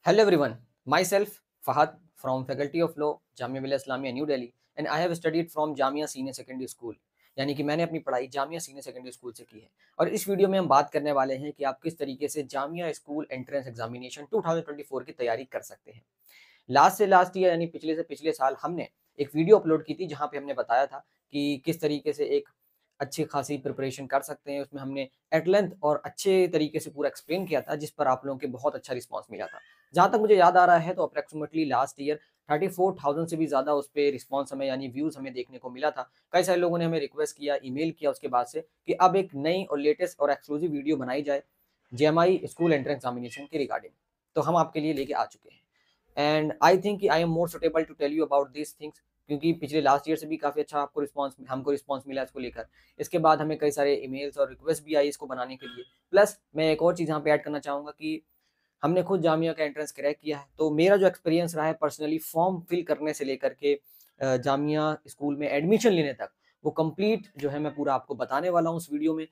Hello everyone, myself Fahad from Faculty of Law, Jamia Millia Islamia new Delhi and I have studied from Jamia senior secondary school. यानी कि मैंने अपनी पढ़ाई Jamia senior secondary school से की है। और इस वीडियो में हम बात करने वाले हैं कि आप किस तरीके से जामिया स्कूल एंट्रेंस एग्जामिनेशन 2024 की तैयारी कर सकते हैं। लास्ट से लास्ट ईयर यानी पिछले से पिछले साल हमने एक वीडियो अपलोड की थी जहाँ पे हमने बताया था कि किस तरीके से एक अच्छी खासी प्रिपरेशन कर सकते हैं। उसमें हमने एट लेंथ और अच्छे तरीके से पूरा एक्सप्लेन किया था, जिस पर आप लोगों के बहुत अच्छा रिस्पॉन्स मिला था। जहाँ तक मुझे याद आ रहा है तो अप्रॉक्सिमेटली लास्ट ईयर 34,000 से भी ज़्यादा उस पे रिस्पॉन्स हमें यानी व्यूज़ हमें देखने को मिला था। कई सारे लोगों ने हमें रिक्वेस्ट किया, ईमेल किया उसके बाद से कि अब एक नई और लेटेस्ट और एक्सक्लूसिव वीडियो बनाई जाए जेएमआई स्कूल एंट्रेंस एग्जामिनेशन के रिगार्डिंग। तो हम आपके लिए लेके आ चुके हैं and I think I am more suitable to tell you about this things, क्योंकि पिछले लास्ट ईयर से भी काफ़ी अच्छा हमको रिस्पॉन्स मिला इसको लेकर। इसके बाद हमें कई सारे ईमेल्स और रिक्वेस्ट भी आई इसको बनाने के लिए। प्लस मैं एक और चीज़ यहाँ पे ऐड करना चाहूँगा कि हमने खुद जामिया का एंट्रेंस क्रैक किया है, तो मेरा जो एक्सपीरियंस रहा है पर्सनली फॉर्म फिल करने से लेकर के जामिया स्कूल में एडमिशन लेने तक, वो कंप्लीट जो है मैं पूरा आपको बताने वाला हूँ उस वीडियो में।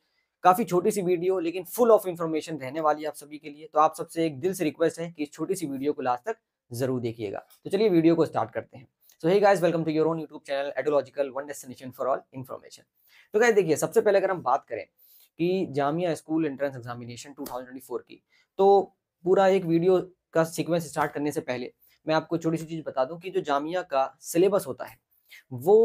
काफ़ी छोटी सी वीडियो लेकिन फुल ऑफ इन्फॉर्मेशन रहने वाली है आप सभी के लिए। तो आप सबसे एक दिल से रिक्वेस्ट है कि इस छोटी सी वीडियो को लास्ट तक जरूर देखिएगा। तो चलिए वीडियो को स्टार्ट करते हैं। So hey guys, welcome to your own YouTube channel एडोलॉजिकल, one destination for all information. तो गाइस देखिए, सबसे पहले अगर हम बात करें कि जामिया स्कूल एंट्रेंस एग्जामिनेशन 2024 की, तो पूरा एक वीडियो का सीक्वेंस स्टार्ट करने से पहले मैं आपको छोटी सी चीज़ बता दूं कि जो जामिया का सिलेबस होता है वो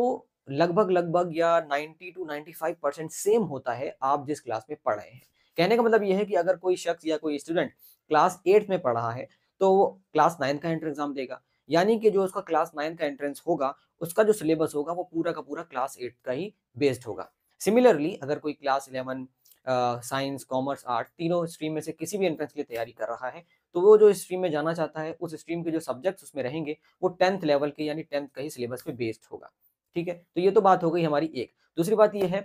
लगभग लगभग या 90 टू 95% सेम होता है आप जिस क्लास में पढ़ रहे हैं। कहने का मतलब ये है कि अगर कोई शख्स या कोई स्टूडेंट क्लास 8 में पढ़ रहा है तो वो क्लास 9 का एंट्रेंस एग्जाम देगा। यानी कि जो उसका क्लास 9 का एंट्रेंस होगा, उसका जो सिलेबस होगा वो पूरा का पूरा क्लास 8 का ही बेस्ड होगा। सिमिलरली अगर कोई क्लास 11 साइंस, कॉमर्स, आर्ट तीनों स्ट्रीम में से किसी भी एंट्रेंस के लिए तैयारी कर रहा है, तो वो जो स्ट्रीम में जाना चाहता है उस स्ट्रीम के जो सब्जेक्ट्स उसमें रहेंगे वो 10th लेवल के यानी 10th का ही सिलेबस पे बेस्ड होगा। ठीक है? तो ये तो बात हो गई हमारी एक। दूसरी बात ये है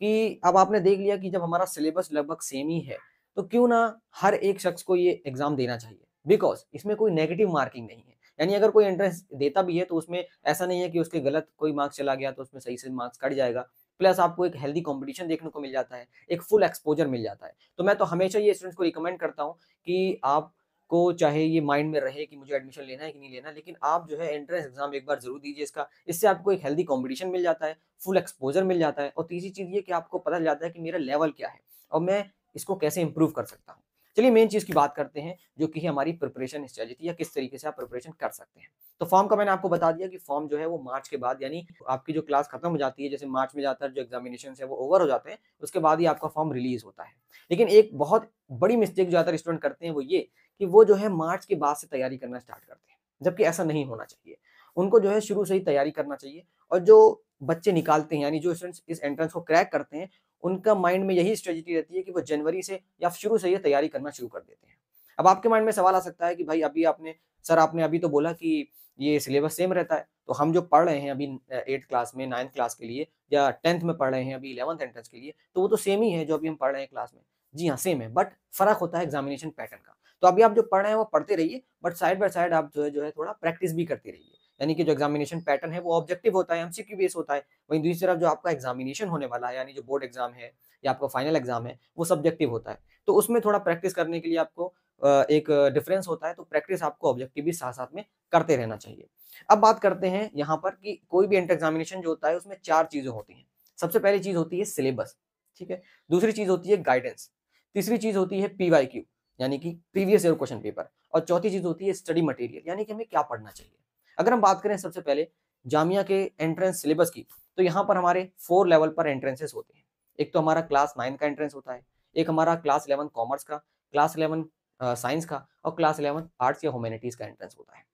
कि अब आपने देख लिया कि जब हमारा सिलेबस लगभग सेम ही है, तो क्यों ना हर एक शख्स को ये एग्ज़ाम देना चाहिए। बिकॉज़ इसमें कोई नेगेटिव मार्किंग नहीं है। यानी अगर कोई एंट्रेंस देता भी है तो उसमें ऐसा नहीं है कि उसके गलत कोई मार्क्स चला गया तो उसमें सही से मार्क्स कट जाएगा। प्लस आपको एक हेल्दी कॉम्पिटिशन देखने को मिल जाता है, एक फुल एक्सपोज़र मिल जाता है। तो मैं तो हमेशा ये स्टूडेंट्स को रिकमेंड करता हूँ कि आपको चाहे ये माइंड में रहे कि मुझे एडमिशन लेना है कि नहीं लेना, लेकिन आप जो है एंट्रेंस एग्ज़ाम एक बार ज़रूर दीजिए इसका। इससे आपको एक हेल्दी कॉम्पिटिशन मिल जाता है, फुल एक्सपोज़र मिल जाता है और तीसरी चीज़ ये कि आपको पता चल जाता है कि मेरा लेवल क्या है और मैं इसको कैसे इम्प्रूव कर सकता हूँ। चलिए मेन चीज़ की बात करते हैं जो कि है हमारी प्रिपरेशन स्ट्रेटजी या किस तरीके से आप प्रिपरेशन कर सकते हैं। तो फॉर्म का मैंने आपको बता दिया कि फॉर्म जो है वो मार्च के बाद यानी आपकी जो क्लास खत्म हो जाती है, जैसे मार्च में ज़्यादातर जो एग्ज़ामिनेशंस है वो ओवर हो जाते हैं, उसके बाद ही आपका फॉर्म रिलीज़ होता है। लेकिन एक बहुत बड़ी मिस्टेक ज़्यादातर स्टूडेंट करते हैं वो ये कि वो जो है मार्च के बाद से तैयारी करना स्टार्ट करते हैं, जबकि ऐसा नहीं होना चाहिए। उनको जो है शुरू से ही तैयारी करना चाहिए और जो बच्चे निकालते हैं यानी जो स्टूडेंट्स इस एंट्रेंस को क्रैक करते हैं, उनका माइंड में यही स्ट्रेटजी रहती है कि वो जनवरी से या शुरू से ये तैयारी करना शुरू कर देते हैं। अब आपके माइंड में सवाल आ सकता है कि भाई अभी आपने सर आपने अभी तो बोला कि ये सिलेबस सेम रहता है, तो हम जो पढ़ रहे हैं अभी 8th क्लास में, 9th क्लास के लिए या 10th में पढ़ रहे हैं अभी 11th एंट्रेंस के लिए, तो वो तो सेम ही है जो अभी हम पढ़ रहे हैं क्लास में। जी हाँ, सेम है बट फ़र्क होता है एग्ज़ामिनेशन पैटर्न का। तो अभी आप जो पढ़ रहे हैं वो पढ़ते रहिए, बट साइड बाय साइड आप जो है थोड़ा प्रैक्टिस भी करते रहिए। यानी कि जो एग्ज़ामिनेशन पैटर्न है वो ऑब्जेक्टिव होता है, एमसीक्यू बेस होता है। वहीं दूसरी तरफ जो आपका एग्ज़ामिनेशन होने वाला है यानी जो बोर्ड एग्ज़ाम है या आपका फाइनल एग्ज़ाम है, वो सब्जेक्टिव होता है। तो उसमें थोड़ा प्रैक्टिस करने के लिए आपको एक डिफरेंस होता है, तो प्रैक्टिस आपको ऑब्जेक्टिव भी साथ-साथ में करते रहना चाहिए। अब बात करते हैं यहाँ पर कि कोई भी एंट्रेंस एग्ज़ामिनेशन जो होता है उसमें 4 चीज़ें होती हैं। सबसे पहली चीज़ होती है सिलेबस, ठीक है? दूसरी चीज़ होती है गाइडेंस, तीसरी चीज़ होती है पीवाईक्यू यानी कि प्रीवियस ईयर क्वेश्चन पेपर और चौथी चीज़ होती है स्टडी मटेरियल यानी कि हमें क्या पढ़ना चाहिए। अगर हम बात करें सबसे पहले जामिया के एंट्रेंस सिलेबस की, तो यहाँ पर हमारे 4 लेवल पर एंट्रेंसेस होते हैं। एक तो हमारा क्लास 9 का एंट्रेंस होता है, एक हमारा क्लास 11 कॉमर्स का, क्लास 11 साइंस का और क्लास 11 आर्ट्स या ह्यूमैनिटीज़ का एंट्रेंस होता है।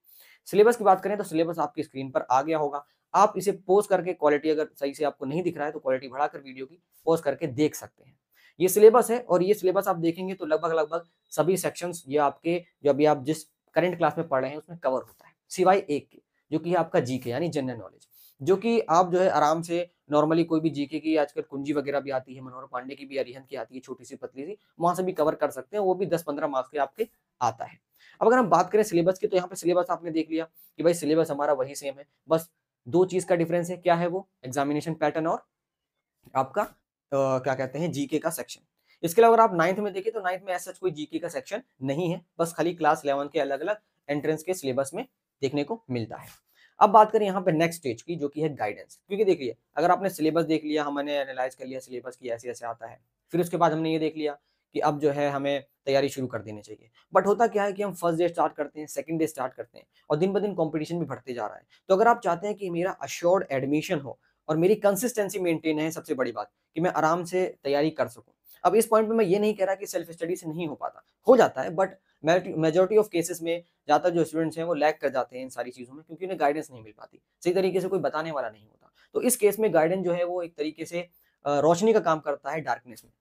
सिलेबस की बात करें तो सिलेबस आपकी स्क्रीन पर आ गया होगा। आप इसे पॉज़ करके क्वालिटी अगर सही से आपको नहीं दिख रहा है तो क्वालिटी बढ़ाकर वीडियो की पॉज़ करके देख सकते हैं। ये सिलेबस है और ये सिलेबस आप देखेंगे तो लगभग-लगभग सभी सेक्शंस ये आपके जो अभी आप जिस करंट क्लास में पढ़ रहे हैं उसमें कवर होता है। सिवाय एक के, जो कि है आपका जीके यानी जनरल नॉलेज, जो कि आप जो है आराम से नॉर्मली कोई भी जीके की आजकल कुंजी वगैरह भी आती है, मनोहर पांडे की भी, अरिहंत की आती है छोटी-सी पतली-सी, वहाँ से भी कवर कर सकते हैं, वो भी 10-15 मार्क्स के आपके आता है। अब अगर हम बात करें सिलेबस की तो यहाँ पे सिलेबस आपने देख लिया कि भाई सिलेबस हमारा वही सेम है, बस 2 चीज़ का डिफरेंस है, क्या है वो? एग्ज़ामिनेशन पैटर्न और आपका क्या कहते हैं जीके का सेक्शन। इसके अलावा अगर आप 9th में देखें तो 9th में ऐसा कोई जीके का सेक्शन नहीं है, बस खाली क्लास 11 के अलग-अलग एंट्रेंस के सिलेबस में देखने को मिलता है। अब बात करें यहाँ पे नेक्स्ट स्टेज की, जो कि है गाइडेंस। क्योंकि देखिए, अगर आपने सिलेबस देख लिया, हमने एनालाइज कर लिया सिलेबस की ऐसे-ऐसे आता है, फिर उसके बाद हमने ये देख लिया कि अब जो है हमें तैयारी शुरू कर देनी चाहिए। बट होता क्या है कि हम फर्स्ट डे स्टार्ट करते हैं, सेकंड डे स्टार्ट करते हैं और दिन ब दिन कॉम्पिटिशन भी बढ़ते जा रहा है। तो अगर आप चाहते हैं कि मेरा अश्योर्ड एडमिशन हो और मेरी कंसिस्टेंसी मेंटेन है, सबसे बड़ी बात कि मैं आराम से तैयारी कर सकूँ। अब इस पॉइंट पे मैं ये नहीं कह रहा कि सेल्फ स्टडी से नहीं हो पाता, हो जाता है, बट मेजॉरिटी ऑफ केसेस में ज़्यादातर जो स्टूडेंट्स हैं वो लैग कर जाते हैं इन सारी चीज़ों में, क्योंकि उन्हें गाइडेंस नहीं मिल पाती। सही तरीके से कोई बताने वाला नहीं होता। तो इस केस में गाइडेंस जो है वो एक तरीके से रोशनी का काम करता है डार्कनेस में।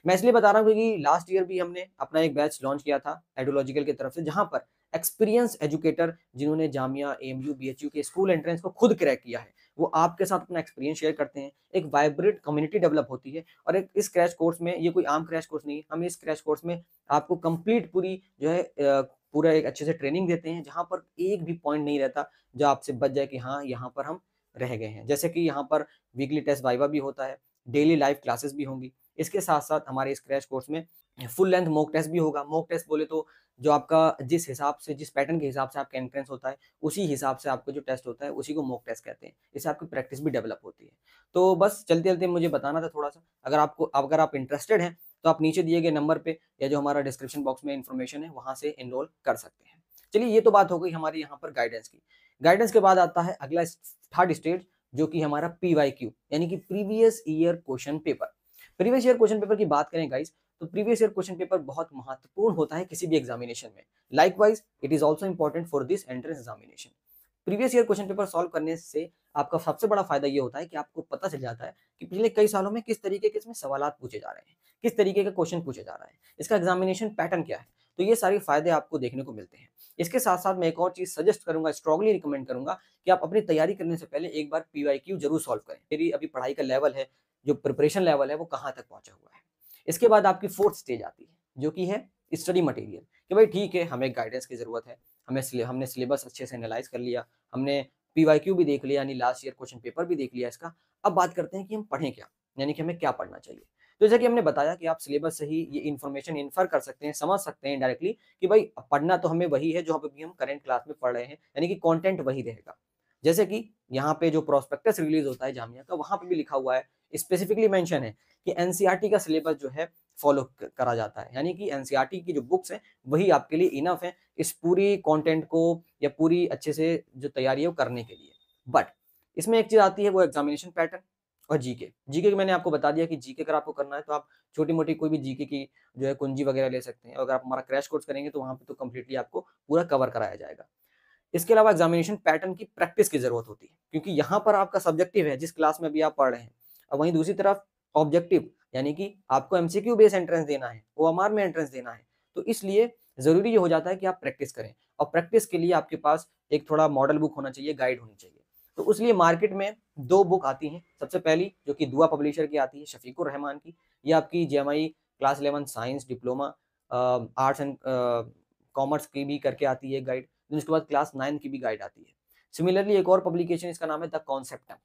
मैं इसलिए बता रहा हूँ क्योंकि लास्ट ईयर भी हमने अपना एक बैच लॉन्च किया था एडोलॉजिकल की तरफ से, जहाँ पर एक्सपीरियंस एजुकेटर जिन्होंने जामिया, एएमयू, बीएचयू के स्कूल एंट्रेंस को खुद क्रैक किया है, वो आपके साथ अपना एक्सपीरियंस शेयर करते हैं। एक वाइब्रेंट कम्युनिटी डेवलप होती है और एक इस क्रैश कोर्स में, ये कोई आम क्रैश कोर्स नहीं है, हम इस क्रैश कोर्स में आपको कंप्लीट पूरी जो है पूरा एक अच्छे से ट्रेनिंग देते हैं, जहाँ पर एक भी पॉइंट नहीं रहता जो आपसे बच जाए कि हाँ, यहाँ पर हम रह गए हैं। जैसे कि यहाँ पर वीकली टेस्ट वाइवा भी होता है, डेली लाइव क्लासेस भी होंगी। इसके साथ-साथ हमारे इस क्रैश कोर्स में फुल लेंथ मॉक टेस्ट भी होगा। मॉक टेस्ट बोले तो जो आपका जिस हिसाब से, जिस पैटर्न के हिसाब से आपका एंट्रेंस होता है, उसी हिसाब से आपका जो टेस्ट होता है, उसी को मॉक टेस्ट कहते हैं। इससे आपकी प्रैक्टिस भी डेवलप होती है। तो बस चलते-चलते मुझे बताना था थोड़ा-सा। अगर आप इंटरेस्टेड हैं, तो आप नीचे दिए गए नंबर पे या जो हमारा डिस्क्रिप्शन बॉक्स में इन्फॉर्मेशन है, वहाँ से एनरोल कर सकते हैं। चलिए, ये तो बात हो गई हमारी यहाँ पर गाइडेंस की। गाइडेंस के बाद आता है अगला थर्ड स्टेज, जो कि हमारा पीवाईक्यू यानी कि previous year question paper. Previous year question paper की बात करें गाइस, तो प्रीवियस ईयर क्वेश्चन पेपर बहुत महत्वपूर्ण होता है किसी भी एग्जामिनेशन में। Likewise it is also important for this entrance examination. Previous year question paper solve करने से आपका सबसे बड़ा फायदा ये होता है कि आपको पता चल जाता है कि पिछले कई सालों में किस तरीके के इसमें सवालात पूछे जा रहे हैं, किस तरीके का क्वेश्चन पूछे जा रहा है, इसका एग्जामिनेशन पैटर्न क्या है। तो ये सारे फायदे आपको देखने को मिलते हैं। इसके साथ-साथ मैं एक और चीज़ सजेस्ट करूँगा, स्ट्रांगली रिकमेंड करूँगा कि आप अपनी तैयारी करने से पहले एक बार पीवाईक्यू ज़रूर सॉल्व करें। मेरी अभी पढ़ाई का लेवल है, जो प्रिपरेशन लेवल है, वो कहाँ तक पहुँचा हुआ है। इसके बाद आपकी फोर्थ स्टेज आती है, जो कि है स्टडी मटेरियल, कि भाई ठीक है, हमें गाइडेंस की ज़रूरत है, हमने सिलेबस अच्छे से एनालाइज़ कर लिया, हमने पीवाईक्यू भी देख लिया, यानी लास्ट ईयर क्वेश्चन पेपर भी देख लिया इसका। अब बात करते हैं कि हम पढ़ें क्या? यानी कि हमें क्या पढ़ना चाहिए? तो जैसा कि हमने बताया कि आप सिलेबस से ही ये इन्फॉर्मेशन इन्फर कर सकते हैं, समझ सकते हैं इनडायरेक्टली कि भाई पढ़ना तो हमें वही है जो अभी हम करंट क्लास में पढ़ रहे हैं, यानी कि कंटेंट वही रहेगा। जैसे कि यहाँ पे जो प्रोस्पेक्टस रिलीज़ होता है जामिया का, वहाँ पे भी लिखा हुआ है, स्पेसिफिकली मेंशन है कि एनसीईआरटी का सिलेबस जो है फॉलो करा जाता है, यानी कि एनसीईआरटी की जो बुक्स हैं वही आपके लिए इनफ है इस पूरी कंटेंट को या पूरी अच्छे से जो तैयारी है वो करने के लिए। बट इसमें एक चीज़ आती है, वो एग्जामिनेशन पैटर्न और जीके। जीके मैंने आपको बता दिया कि जीके अगर आपको करना है तो आप छोटी-मोटी कोई भी जीके की जो है कुंजी वगैरह ले सकते हैं। अगर आप हमारा क्रैश कोर्स करेंगे तो वहाँ पे तो कंप्लीटली आपको पूरा कवर कराया जाएगा। इसके अलावा एग्जामिनेशन पैटर्न की प्रैक्टिस की ज़रूरत होती है, क्योंकि यहाँ पर आपका सब्जेक्टिव है जिस क्लास में अभी आप पढ़ रहे हैं। और वहीं दूसरी तरफ ऑब्जेक्टिव, यानी कि आपको एमसीक्यू बेस्ड एंट्रेंस देना है, ओएमआर में एंट्रेंस देना है। तो इसलिए ज़रूरी ये हो जाता है कि आप प्रैक्टिस करें और प्रैक्टिस के लिए आपके पास एक थोड़ा मॉडल बुक होना चाहिए, गाइड होनी चाहिए। तो उसलिए मार्केट में 2 बुक आती हैं। सबसे पहली जो कि दुआ पब्लिशर की आती है, शफीकुर रहमान की। ये आपकी JMI class 11 science diploma arts and commerce की भी करके आती है गाइड। फिर उसके बाद क्लास 9 की भी गाइड आती है। सिमिलरली एक और पब्लिकेशन, इसका नाम है द कॉन्सेप्टम।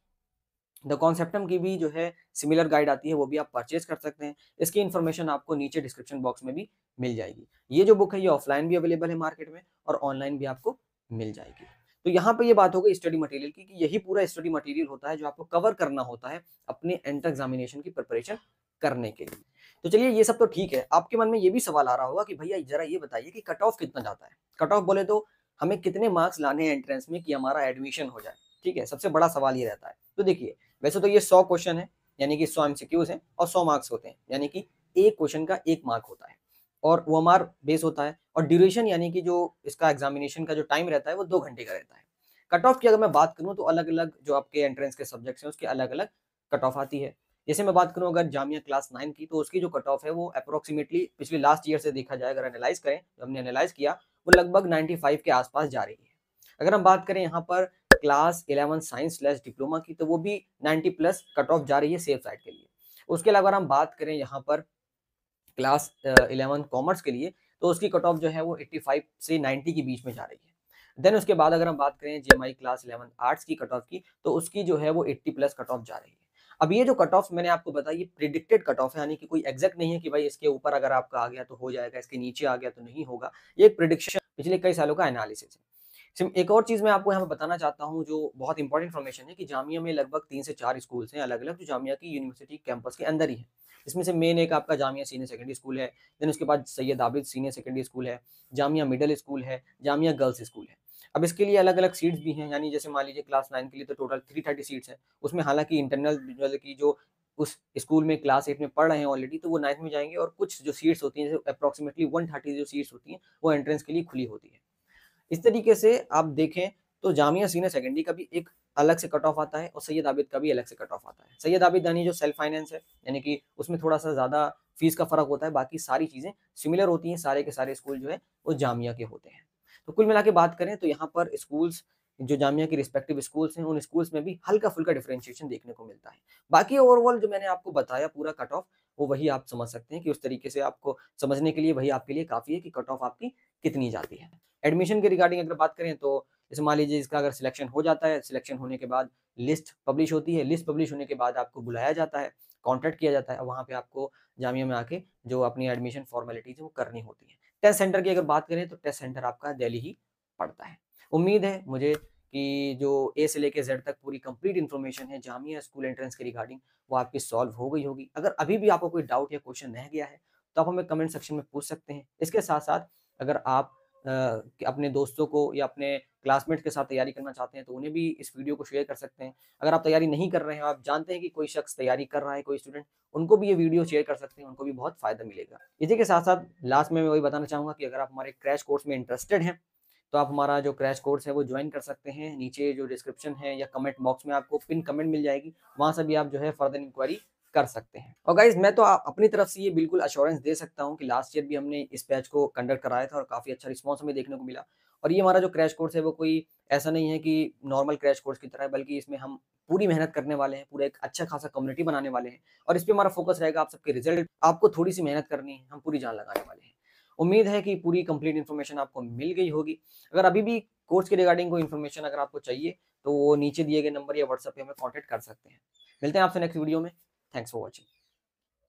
द कॉन्सेप्टम की भी जो है सिमिलर गाइड आती है, वो भी आप परचेज कर सकते हैं। इसकी इन्फॉर्मेशन आपको नीचे डिस्क्रिप्शन बॉक्स में भी मिल जाएगी। ये जो बुक है ये ऑफलाइन भी अवेलेबल है मार्केट में और ऑनलाइन भी आपको मिल जाएगी। तो यहाँ पे ये बात हो गई स्टडी मटेरियल की कि यही पूरा स्टडी मटेरियल होता है जो आपको कवर करना होता है अपने एंट्रेंस एग्जामिनेशन की प्रिपरेशन करने के लिए। तो चलिए, ये सब तो ठीक है। आपके मन में ये भी सवाल आ रहा होगा कि भैया जरा ये बताइए कि कट ऑफ कितना जाता है? कट ऑफ बोले तो हमें कितने मार्क्स लाने हैं एंट्रेंस में कि हमारा एडमिशन हो जाए? ठीक है, सबसे बड़ा सवाल ये रहता है। तो देखिए, वैसे तो ये 100 क्वेश्चन है, यानी कि 100 एमसीक्यूज हैं और 100 मार्क्स होते हैं, यानी कि एक क्वेश्चन का 1 मार्क होता है और ओएमआर बेस होता है और ड्यूरेशन, यानी कि जो इसका एग्जामिनेशन का जो टाइम रहता है वो 2 घंटे का रहता है। कट ऑफ की अगर मैं बात करूँ तो अलग-अलग जो आपके एंट्रेंस के सब्जेक्ट्स हैं उसकी अलग-अलग कट ऑफ आती है। जैसे मैं बात करूँ अगर जामिया क्लास 9 की, तो उसकी जो कट ऑफ है वो अप्रोक्सिमेटली पिछले लास्ट ईयर से देखा जाए, अगर एनालाइज़ करें, जो हमने एनालाइज़ किया, वो लगभग 95 के आस-पास जा रही है। अगर हम बात करें यहाँ पर क्लास 11 साइंस स्लैश डिप्लोमा की, तो वो भी 90 प्लस कट ऑफ जा रही है सेफ साइड के लिए। उसके अलावा अगर हम बात करें यहाँ पर क्लास 11 कॉमर्स के लिए, तो उसकी कट ऑफ जो है वो 85 से 90 के बीच में जा रही है। देन उसके बाद अगर हम बात करें जेएमआई क्लास 11 आर्ट्स की कट ऑफ की, तो उसकी जो है वो 80 प्लस कट ऑफ जा रही है। अब ये जो कट ऑफ मैंने आपको बताई, ये प्रिडिक्टेड कट ऑफ है, यानी कि कोई एग्जैक्ट नहीं है कि भाई इसके ऊपर अगर आपका आ गया तो हो जाएगा, इसके नीचे आ गया तो नहीं होगा। ये एक प्रिडिक्शन पिछले कई सालों का एनालिसिस है। एक और चीज़ मैं आपको यहाँ पे बताना चाहता हूँ जो बहुत इंपॉर्टेंट इन्फॉर्मेशन है कि जामिया में लगभग 3 से 4 स्कूल्स हैं अलग-अलग जो जामिया की यूनिवर्सिटी कैंपस के अंदर ही है। इसमें से मेन एक आपका जामिया सीनियर सेकेंडरी स्कूल है, देन उसके बाद Syed Abid senior secondary school है, जामिया मिडल स्कूल है, जामिया गर्ल्स स्कूल है। अब इसके लिए अलग-अलग सीट्स भी हैं, यानी जैसे मान लीजिए क्लास 9 के लिए तो टोटल 330 सीट्स हैं। उसमें हालाँकि इंटरनल मतलब कि जो उस स्कूल में क्लास 8 में पढ़ रहे हैं ऑलरेडी तो वो 9th में जाएँगे और कुछ जो सीट्स होती हैं, जो अप्रॉक्सिमेटली 130 जो सीट्स होती हैं, वो एंट्रेंस के लिए खुली होती हैं। इस तरीके से आप देखें तो जामिया सीनियर सेकेंडरी का भी एक अलग से कट ऑफ आता है और सैयद आबिद का भी अलग से कट ऑफ आता है। सैयद आबिद यानी जो सेल्फ फाइनेंस है, यानी कि उसमें थोड़ा-सा ज़्यादा फीस का फ़र्क होता है, बाकी सारी चीज़ें सिमिलर होती हैं, सारे के सारे स्कूल जो है वो जामिया के होते हैं। तो कुल मिला के बात करें तो यहाँ पर स्कूल्स जो जामिया के रिस्पेक्टिव स्कूल्स हैं, उन स्कूल्स में भी हल्का-फुल्का डिफरेंशिएशन देखने को मिलता है। बाकी ओवरऑल जो मैंने आपको बताया पूरा कट ऑफ, वो वही आप समझ सकते हैं कि उस तरीके से आपको समझने के लिए वही आपके लिए काफ़ी है कि कट ऑफ आपकी कितनी जाती है। एडमिशन के रिगार्डिंग अगर बात करें तो जैसे मान लीजिए इसका अगर सिलेक्शन हो जाता है, सिलेक्शन होने के बाद लिस्ट पब्लिश होती है, लिस्ट पब्लिश होने के बाद आपको बुलाया जाता है, कॉन्टैक्ट किया जाता है और वहाँ पे आपको जामिया में आके जो अपनी एडमिशन फॉर्मेलिटीज़ है वो करनी होती है। टेस्ट सेंटर की अगर बात करें तो टेस्ट सेंटर आपका दिल्ली ही पड़ता है। उम्मीद है मुझे कि जो ए से लेके ज़ेड तक पूरी कंप्लीट इन्फॉर्मेशन है जामिया स्कूल एंट्रेंस के रिगार्डिंग वो आपकी सॉल्व हो गई होगी। अगर अभी भी आपको कोई डाउट या क्वेश्चन रह गया है, तो आप हमें कमेंट सेक्शन में पूछ सकते हैं। इसके साथ-साथ अगर आप कि अपने दोस्तों को या अपने क्लासमेट्स के साथ तैयारी करना चाहते हैं, तो उन्हें भी इस वीडियो को शेयर कर सकते हैं। अगर आप तैयारी नहीं कर रहे हैं, आप जानते हैं कि कोई शख्स तैयारी कर रहा है, कोई स्टूडेंट, उनको भी ये वीडियो शेयर कर सकते हैं, उनको भी बहुत फ़ायदा मिलेगा। इसी के साथ-साथ लास्ट में मैं वही बताना चाहूँगा कि अगर आप हमारे क्रैश कोर्स में इंटरेस्टेड हैं, तो आप हमारा जो क्रैश कोर्स है, वो जॉइन कर सकते हैं। नीचे जो डिस्क्रिप्शन है या कमेंट बॉक्स में आपको पिन कमेंट मिल जाएगी, वहाँ से भी आप जो है फर्दर इंक्वायरी कर सकते हैं। और गाइज़ मैं तो अपनी तरफ से ये बिल्कुल एश्योरेंस दे सकता हूँ कि लास्ट ईयर भी हमने इस बैच को कंडक्ट कराया था और काफ़ी अच्छा रिस्पॉन्स हमें देखने को मिला। और ये हमारा जो क्रैश कोर्स है वो कोई ऐसा नहीं है कि नॉर्मल क्रैश कोर्स की तरह है, बल्कि इसमें हम पूरी मेहनत करने वाले हैं, पूरा एक अच्छा खासा कम्युनिटी बनाने वाले हैं और इस पे हमारा फ़ोकस रहेगा आप सबके रिज़ल्ट आपको थोड़ी-सी मेहनत करनी है, हम पूरी जान लगाने वाले हैं। उम्मीद है कि पूरी कंप्लीट इन्फॉर्मेशन आपको मिल गई होगी। अगर अभी भी कोर्स के रिगार्डिंग कोई इन्फॉर्मेशन अगर आपको चाहिए, तो वो नीचे दिए गए नंबर या व्हाट्सएप पे हमें कॉन्टैक्ट कर सकते हैं। मिलते हैं आपसे नेक्स्ट वीडियो में। Thanks for watching.